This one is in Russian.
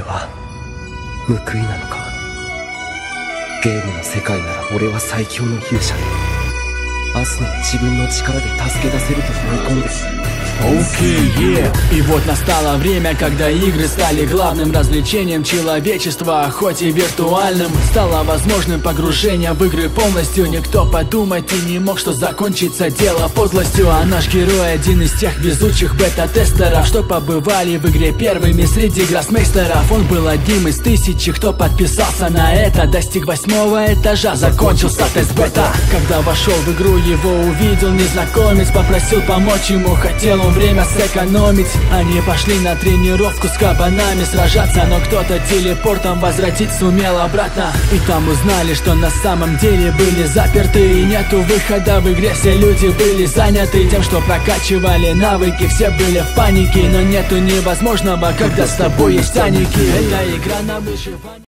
ては報いなのか。ゲームの世界なら俺は最強の勇者でアスナを自分の力で助け出せると思い込んで。Окей, И вот настало время, когда игры стали главным развлечением человечества, хоть и виртуальным. Стало возможным погружение в игры полностью. Никто подумать и не мог, что закончится дело подлостью. А наш герой один из тех везучих бета-тестеров, что побывали в игре первыми среди гроссмейстеров. Он был одним из тысячи, кто подписался на это. Достиг 8-го этажа, закончился тест бета. Когда вошел в игру, его увидел незнакомец, попросил помочь ему, хотел он время сэкономить. Они пошли на тренировку с кабанами сражаться, но кто-то телепортом возвратить сумел обратно. И там узнали, что на самом деле были заперты, и нету выхода в игре, все люди были заняты тем, что прокачивали навыки. Все были в панике, но нету невозможного, когда с тобой есть аники. Это игра на выживание.